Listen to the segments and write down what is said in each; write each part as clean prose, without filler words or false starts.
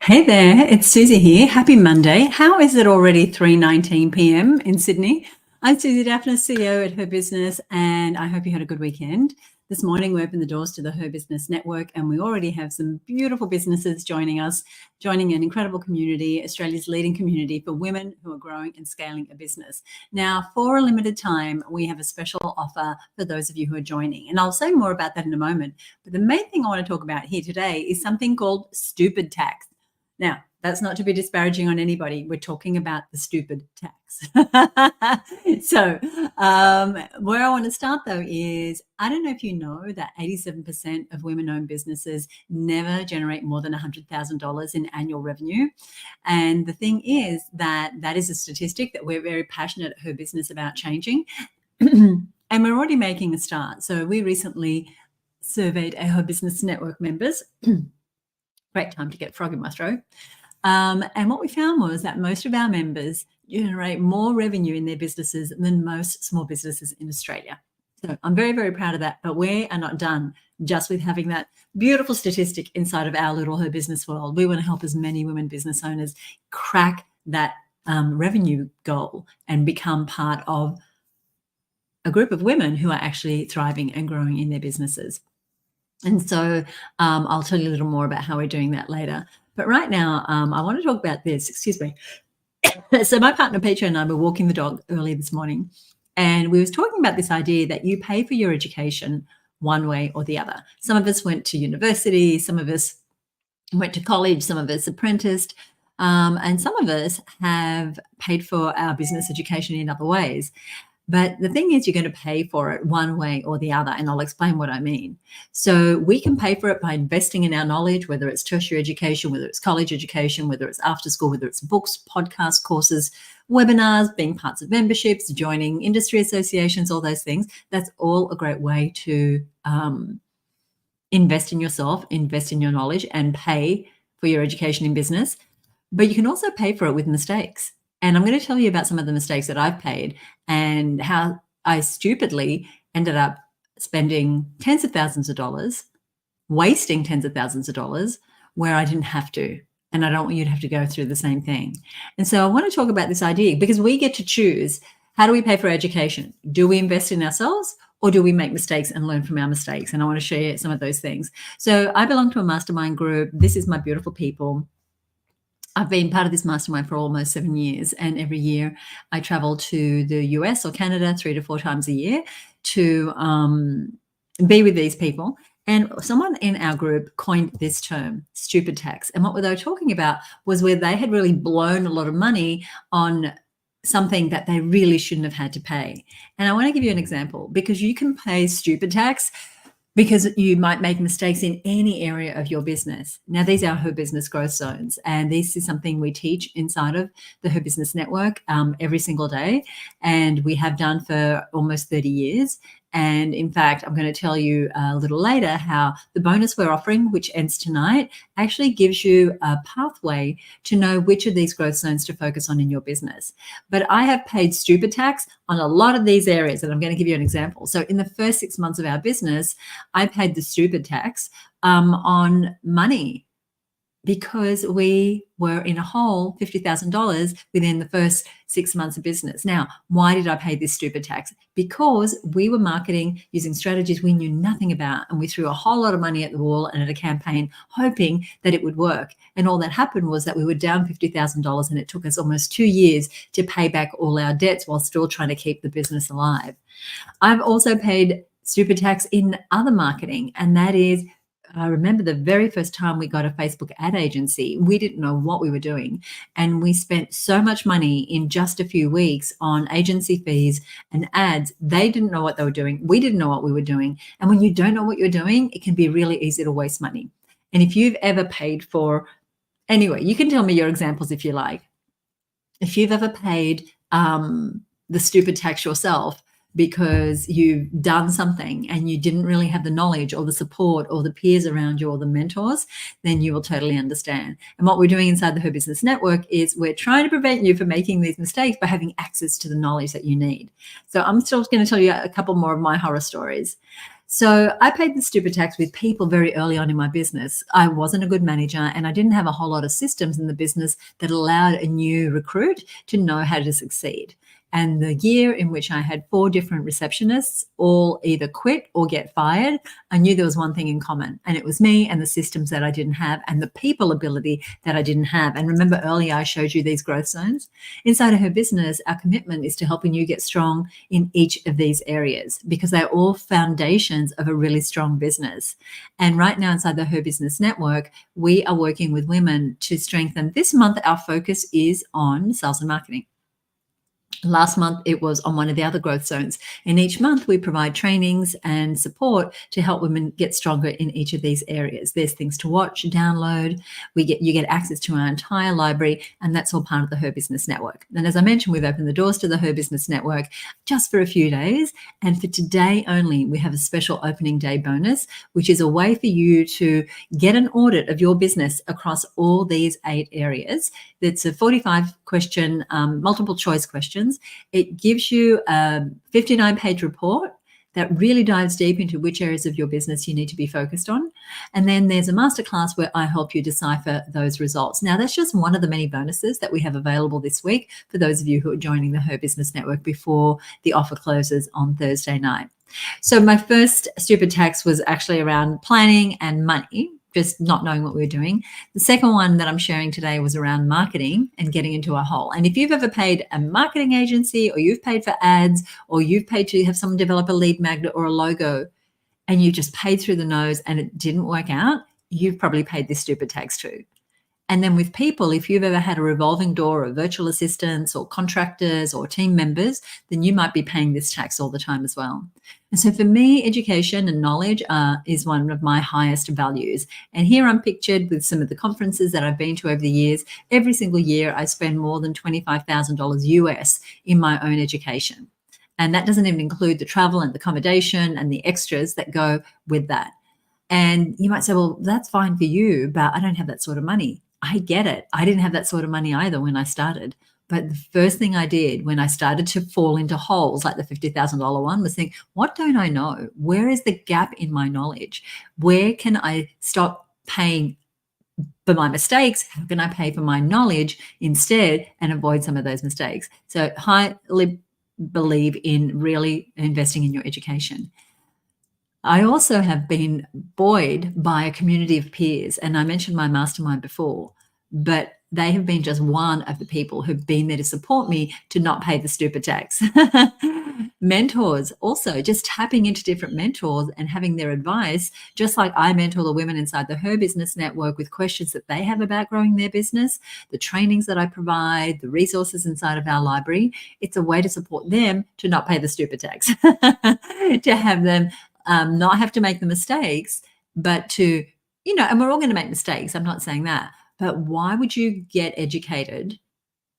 Hey there, it's Susie here. Happy Monday. How is it already 3:19 p.m. in Sydney? I'm Susie Daphne, CEO at Her Business, and I hope you had a good weekend. This morning we opened the doors to the Her Business Network, and we already have some beautiful businesses joining us, joining an incredible community, Australia's leading community for women who are growing and scaling a business. Now, for a limited time, we have a special offer for those of you who are joining, and I'll say more about that in a moment. But the main thing I want to talk about here today is something called stupid tax. Now, that's not to be disparaging on anybody. We're talking about the stupid tax. So, where I want to start though is I don't know if you know that 87% of women-owned businesses never generate more than $100,000 in annual revenue. And the thing is that is a statistic that we're very passionate at Her Business about changing. And we're already making a start. So we recently surveyed our Her Business Network members. Great time to get a frog in my throat. And what we found was that most of our members generate more revenue in their businesses than most small businesses in Australia. So I'm very, very proud of that. But we are not done just with having that beautiful statistic inside of our little Her Business world. We want to help as many women business owners crack that revenue goal and become part of a group of women who are actually thriving and growing in their businesses. And so I'll tell you a little more about how we're doing that later. But right now, I want to talk about this. Excuse me. So my partner, Petra, and I were walking the dog early this morning, and we was talking about this idea that you pay for your education one way or the other. Some of us went to university, some of us went to college, some of us apprenticed, and some of us have paid for our business education in other ways. But the thing is, you're going to pay for it one way or the other, and I'll explain what I mean. So we can pay for it by investing in our knowledge, whether it's tertiary education, whether it's college education, whether it's after school, whether it's books, podcasts, courses, webinars, being parts of memberships, joining industry associations, all those things. That's all a great way to invest in yourself, invest in your knowledge, and pay for your education in business. But you can also pay for it with mistakes. And I'm going to tell you about some of the mistakes that I've paid and how I stupidly ended up spending tens of thousands of dollars, wasting tens of thousands of dollars where I didn't have to. And I don't want you to have to go through the same thing. And so I want to talk about this idea because we get to choose, how do we pay for education? Do we invest in ourselves, or do we make mistakes and learn from our mistakes? And I want to share some of those things. So I belong to a mastermind group. This is my beautiful people. I've been part of this mastermind for almost 7 years, and every year I travel to the US or Canada 3 to 4 times a year to be with these people. And someone in our group coined this term, stupid tax. And what they were talking about was where they had really blown a lot of money on something that they really shouldn't have had to pay. And I want to give you an example, because you can pay stupid tax because you might make mistakes in any area of your business. Now, these are Her Business growth zones, and this is something we teach inside of the Her Business Network every single day, and we have done for almost 30 years. And in fact, I'm going to tell you a little later how the bonus we're offering, which ends tonight, actually gives you a pathway to know which of these growth zones to focus on in your business. But I have paid stupid tax on a lot of these areas, and I'm going to give you an example. So in the first 6 months of our business, I paid the stupid tax on money, because we were in a hole, $50,000 within the first 6 months of business. Now, why did I pay this stupid tax? Because we were marketing using strategies we knew nothing about, and we threw a whole lot of money at the wall and at a campaign hoping that it would work. And all that happened was that we were down $50,000, and it took us almost 2 years to pay back all our debts while still trying to keep the business alive. I've also paid stupid tax in other marketing, and that is, I remember the very first time we got a Facebook ad agency, we didn't know what we were doing. And we spent so much money in just a few weeks on agency fees and ads. They didn't know what they were doing. We didn't know what we were doing. And when you don't know what you're doing, it can be really easy to waste money. And if you've ever paid for, anyway, you can tell me your examples if you like. If you've ever paid the stupid tax yourself, because you've done something and you didn't really have the knowledge or the support or the peers around you or the mentors, then you will totally understand. And what we're doing inside the Her Business Network is we're trying to prevent you from making these mistakes by having access to the knowledge that you need. So I'm still going to tell you a couple more of my horror stories. So I paid the stupid tax with people very early on in my business. I wasn't a good manager and I didn't have a whole lot of systems in the business that allowed a new recruit to know how to succeed. And the year in which I had 4 different receptionists all either quit or get fired, I knew there was one thing in common, and it was me and the systems that I didn't have and the people ability that I didn't have. And remember earlier I showed you these growth zones? Inside of Her Business, our commitment is to helping you get strong in each of these areas because they're all foundations of a really strong business. And right now inside the Her Business Network, we are working with women to strengthen. This month, our focus is on sales and marketing. Last month, it was on one of the other growth zones. And each month, we provide trainings and support to help women get stronger in each of these areas. There's things to watch, download. You get access to our entire library, and that's all part of the Her Business Network. And as I mentioned, we've opened the doors to the Her Business Network just for a few days. And for today only, we have a special opening day bonus, which is a way for you to get an audit of your business across all these 8 areas. It's a 45-question, multiple choice questions. It gives you a 59-page report that really dives deep into which areas of your business you need to be focused on. And then there's a masterclass where I help you decipher those results. Now, that's just one of the many bonuses that we have available this week for those of you who are joining the Her Business Network before the offer closes on Thursday night. So my first stupid tax was actually around planning and money, just not knowing what we were doing. The second one that I'm sharing today was around marketing and getting into a hole. And if you've ever paid a marketing agency or you've paid for ads or you've paid to have someone develop a lead magnet or a logo and you just paid through the nose and it didn't work out, you've probably paid this stupid tax too. And then with people, if you've ever had a revolving door of virtual assistants or contractors or team members, then you might be paying this tax all the time as well. And so for me, education and knowledge is one of my highest values. And here I'm pictured with some of the conferences that I've been to over the years. Every single year, I spend more than $25,000 US in my own education. And that doesn't even include the travel and the accommodation and the extras that go with that. And you might say, well, that's fine for you, but I don't have that sort of money. I get it. I didn't have that sort of money either when I started. But the first thing I did when I started to fall into holes like the $50,000 one was think, what don't I know? Where is the gap in my knowledge? Where can I stop paying for my mistakes? How can I pay for my knowledge instead and avoid some of those mistakes? So highly believe in really investing in your education. I also have been buoyed by a community of peers, and I mentioned my mastermind before, but they have been just one of the people who've been there to support me to not pay the stupid tax. Mentors also, just tapping into different mentors and having their advice, just like I mentor the women inside the Her Business Network with questions that they have about growing their business, the trainings that I provide, the resources inside of our library. It's a way to support them to not pay the stupid tax, to have them not have to make the mistakes, but to, and we're all going to make mistakes. I'm not saying that. But why would you get educated,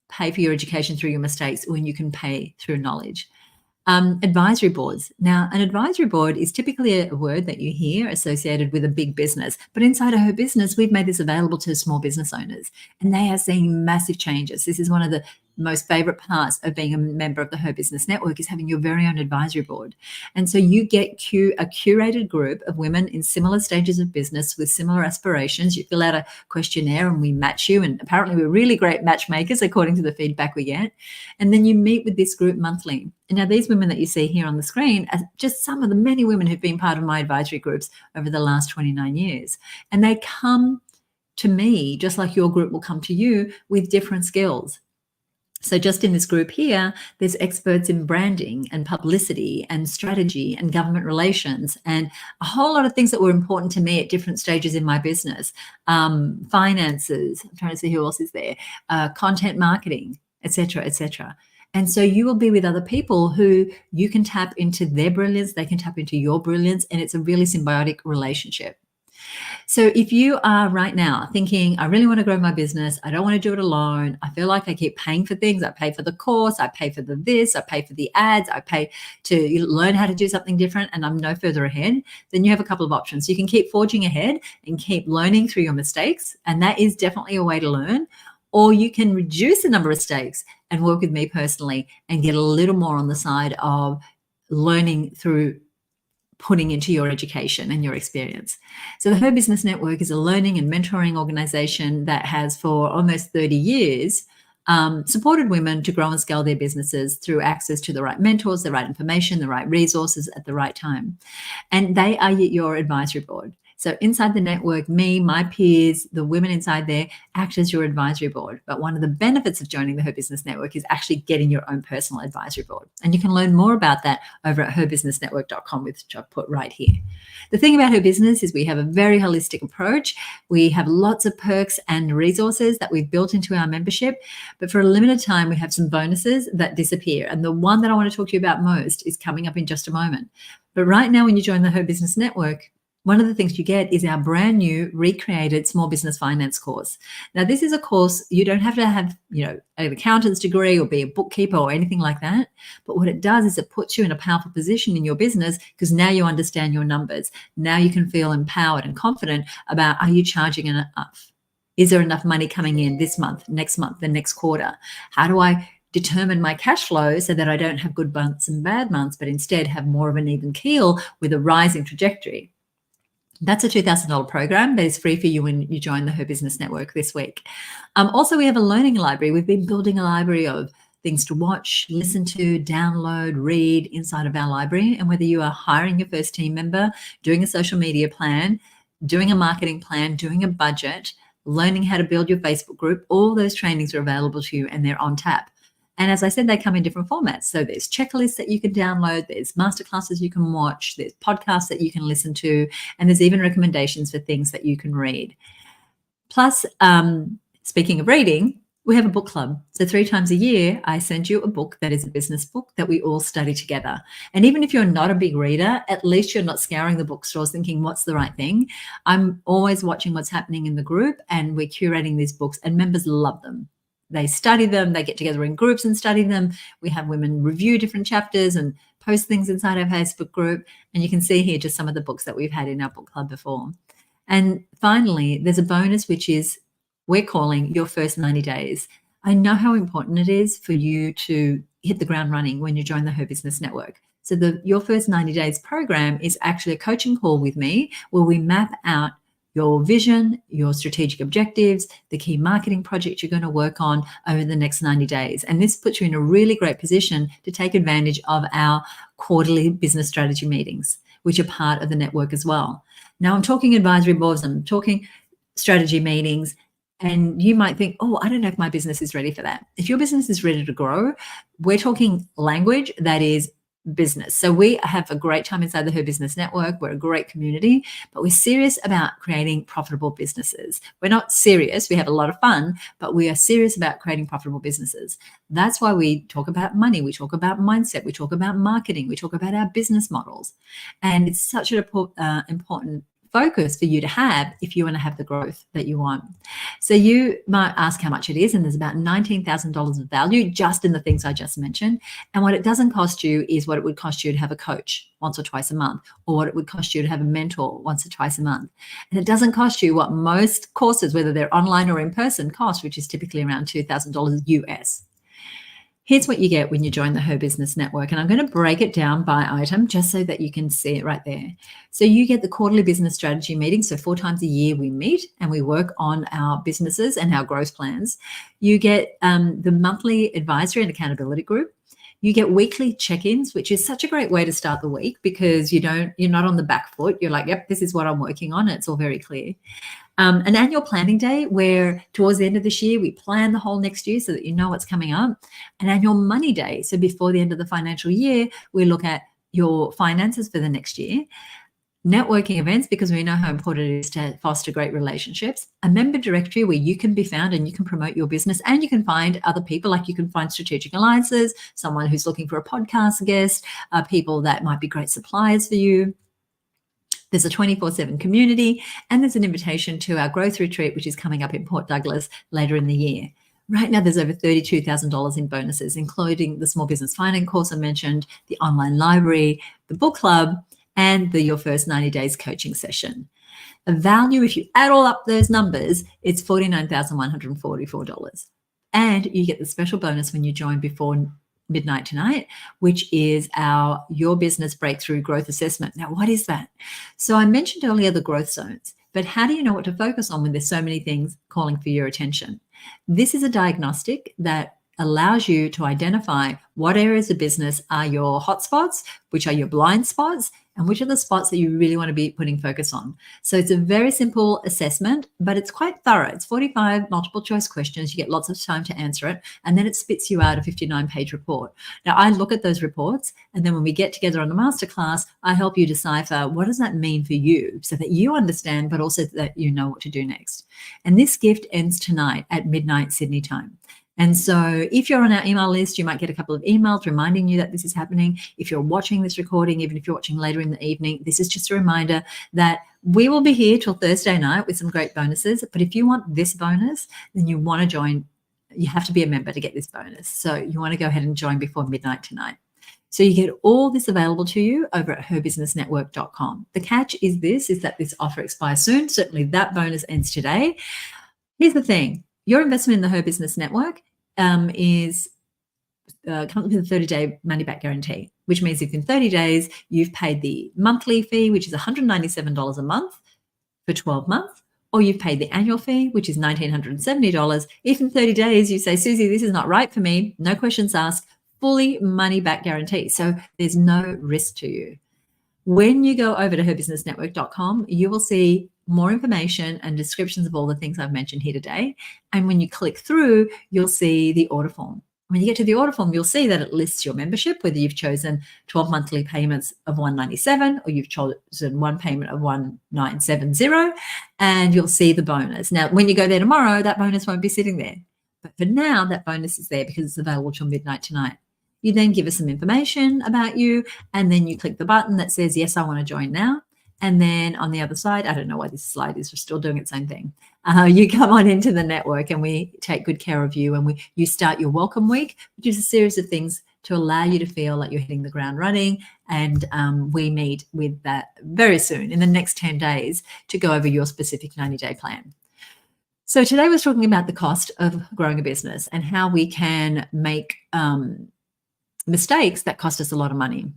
pay for your education through your mistakes when you can pay through knowledge? Advisory boards. Now, an advisory board is typically a word that you hear associated with a big business. But inside of Her Business, we've made this available to small business owners. And they are seeing massive changes. This is one of the most favorite parts of being a member of the Her Business Network is having your very own advisory board. And so you get a curated group of women in similar stages of business with similar aspirations. You fill out a questionnaire and we match you. And apparently we're really great matchmakers according to the feedback we get. And then you meet with this group monthly. And now these women that you see here on the screen are just some of the many women who've been part of my advisory groups over the last 29 years. And they come to me, just like your group will come to you, with different skills. So just in this group here, there's experts in branding and publicity and strategy and government relations and a whole lot of things that were important to me at different stages in my business. Finances, I'm trying to see who else is there, content marketing, et cetera, et cetera. And so you will be with other people who you can tap into their brilliance, they can tap into your brilliance, and it's a really symbiotic relationship. So if you are right now thinking, I really want to grow my business, I don't want to do it alone, I feel like I keep paying for things, I pay for the course, I pay for the this, I pay for the ads, I pay to learn how to do something different, and I'm no further ahead, then you have a couple of options. You can keep forging ahead and keep learning through your mistakes, and that is definitely a way to learn. Or you can reduce the number of mistakes and work with me personally and get a little more on the side of learning through putting into your education and your experience. So the Her Business Network is a learning and mentoring organization that has for almost 30 years supported women to grow and scale their businesses through access to the right mentors, the right information, the right resources at the right time. And they are your advisory board. So inside the network, me, my peers, the women inside there act as your advisory board. But one of the benefits of joining the Her Business Network is actually getting your own personal advisory board. And you can learn more about that over at herbusinessnetwork.com, which I've put right here. The thing about Her Business is we have a very holistic approach. We have lots of perks and resources that we've built into our membership. But for a limited time, we have some bonuses that disappear. And the one that I want to talk to you about most is coming up in just a moment. But right now, when you join the Her Business Network, one of the things you get is our brand new recreated small business finance course. Now, this is a course you don't have to have, an accountant's degree or be a bookkeeper or anything like that. But what it does is it puts you in a powerful position in your business because now you understand your numbers. Now you can feel empowered and confident about, are you charging enough? Is there enough money coming in this month, the next quarter? How do I determine my cash flow so that I don't have good months and bad months, but instead have more of an even keel with a rising trajectory? That's a $2,000 program that is free for you when you join the Her Business Network this week. Also, we have a learning library. We've been building a library of things to watch, listen to, download, read inside of our library. And whether you are hiring your first team member, doing a social media plan, doing a marketing plan, doing a budget, learning how to build your Facebook group, all those trainings are available to you and they're on tap. And as I said, they come in different formats. So there's checklists that you can download, there's masterclasses you can watch, there's podcasts that you can listen to, and there's even recommendations for things that you can read. Plus, speaking of reading, we have a book club. So 3 times a year, I send you a book that is a business book that we all study together. And even if you're not a big reader, at least you're not scouring the bookstores thinking, what's the right thing? I'm always watching what's happening in the group, and we're curating these books, and members love them. They study them, they get together in groups and study them. We have women review different chapters and post things inside our Facebook group. And you can see here just some of the books that we've had in our book club before. And finally, there's a bonus, which is we're calling your first 90 days. I know how important it is for you to hit the ground running when you join the Her Business Network. So your first 90 days program is actually a coaching call with me where we map out your vision, your strategic objectives, the key marketing project you're going to work on over the next 90 days. And this puts you in a really great position to take advantage of our quarterly business strategy meetings, which are part of the network as well. Now, I'm talking advisory boards, I'm talking strategy meetings, and you might think, oh, I don't know if my business is ready for that. If your business is ready to grow, we're talking language that is business. So we have a great time inside the Her Business Network. We're a great community, but we're serious about creating profitable businesses. We're not serious. We have a lot of fun, but we are serious about creating profitable businesses. That's why we talk about money. We talk about mindset. We talk about marketing. We talk about our business models. And it's such an important focus for you to have if you want to have the growth that you want. So you might ask how much it is, and there's about $19,000 of value just in the things I just mentioned. And what it doesn't cost you is what it would cost you to have a coach once or twice a month, or what it would cost you to have a mentor once or twice a month. And it doesn't cost you what most courses, whether they're online or in person, cost, which is typically around $2,000 US. Here's what you get when you join the Her Business Network. And I'm going to break it down by item just so that you can see it right there. So you get the quarterly business strategy meeting. So 4 times a year we meet and we work on our businesses and our growth plans. You get the monthly advisory and accountability group. You get weekly check-ins, which is such a great way to start the week because you're not on the back foot. You're like, yep, this is what I'm working on. And it's all very clear. An annual planning day where towards the end of this year, we plan the whole next year so that you know what's coming up. An annual money day. So before the end of the financial year, we look at your finances for the next year. Networking events, because we know how important it is to foster great relationships. A member directory where you can be found and you can promote your business and you can find other people, like you can find strategic alliances, someone who's looking for a podcast guest, people that might be great suppliers for you. There's a 24/7 community, and there's an invitation to our growth retreat, which is coming up in Port Douglas later in the year. Right now, there's over $32,000 in bonuses, including the small business finance course I mentioned, the online library, the book club, and Your First 90 Days coaching session. The value, if you add all up those numbers, it's $49,144. And you get the special bonus when you join before midnight tonight, which is our Your Business Breakthrough Growth Assessment. Now, what is that? So I mentioned earlier the growth zones, but how do you know what to focus on when there's so many things calling for your attention? This is a diagnostic that allows you to identify what areas of business are your hotspots, which are your blind spots, and which are the spots that you really want to be putting focus on. So it's a very simple assessment, but it's quite thorough. It's 45 multiple choice questions. You get lots of time to answer it, and then it spits you out a 59-page report. Now, I look at those reports, and then when we get together on the masterclass, I help you decipher what does that mean for you so that you understand, but also that you know what to do next. And this gift ends tonight at midnight Sydney time. And so if you're on our email list, you might get a couple of emails reminding you that this is happening. If you're watching this recording, even if you're watching later in the evening, this is just a reminder that we will be here till Thursday night with some great bonuses. But if you want this bonus, then you want to join. You have to be a member to get this bonus. So you want to go ahead and join before midnight tonight. So you get all this available to you over at HerBusinessNetwork.com. The catch is that this offer expires soon. Certainly that bonus ends today. Here's the thing. Your investment in the Her Business Network comes with a 30-day money-back guarantee, which means if in 30 days you've paid the monthly fee, which is $197 a month for 12 months, or you've paid the annual fee, which is $1,970, if in 30 days you say, Susie, this is not right for me, no questions asked, fully money-back guarantee. So there's no risk to you. When you go over to HerBusinessNetwork.com, you will see more information and descriptions of all the things I've mentioned here today. And when you click through, you'll see the order form. When you get to the order form, you'll see that it lists your membership, whether you've chosen 12 monthly payments of $197 or you've chosen one payment of $1970, and you'll see the bonus. Now, when you go there tomorrow, that bonus won't be sitting there. But for now, that bonus is there because it's available till midnight tonight. You then give us some information about you, and then you click the button that says, yes, I want to join now. And then on the other side, I don't know why this slide is still doing its same thing. You come on into the network and we take good care of you, and you start your welcome week, which is a series of things to allow you to feel like you're hitting the ground running. And we meet with that very soon in the next 10 days to go over your specific 90-day plan. So today we're talking about the cost of growing a business and how we can make mistakes that cost us a lot of money,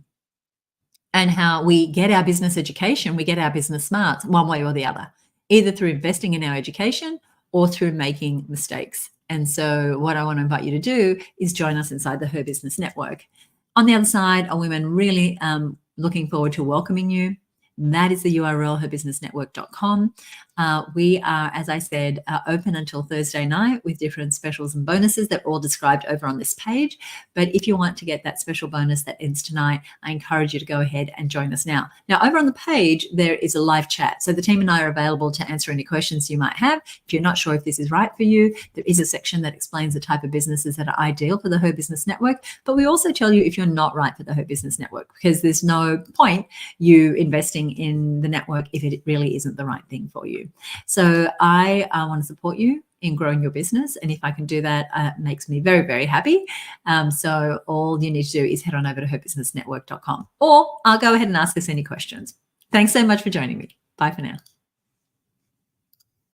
and how we get our business education, we get our business smarts one way or the other, either through investing in our education or through making mistakes. And so what I want to invite you to do is join us inside the Her Business Network. On the other side are women really looking forward to welcoming you. That is the URL, HerBusinessNetwork.com. We are, as I said, open until Thursday night with different specials and bonuses that are all described over on this page. But if you want to get that special bonus that ends tonight, I encourage you to go ahead and join us now. Now, over on the page, there is a live chat. So the team and I are available to answer any questions you might have. If you're not sure if this is right for you, there is a section that explains the type of businesses that are ideal for the Her Business Network. But we also tell you if you're not right for the Her Business Network, because there's no point you investing in the network if it really isn't the right thing for you. So I want to support you in growing your business, and if I can do that, it makes me very, very happy. So all you need to do is head on over to herbusinessnetwork.com, or I'll go ahead and ask us any questions. Thanks so much for joining me. Bye for now.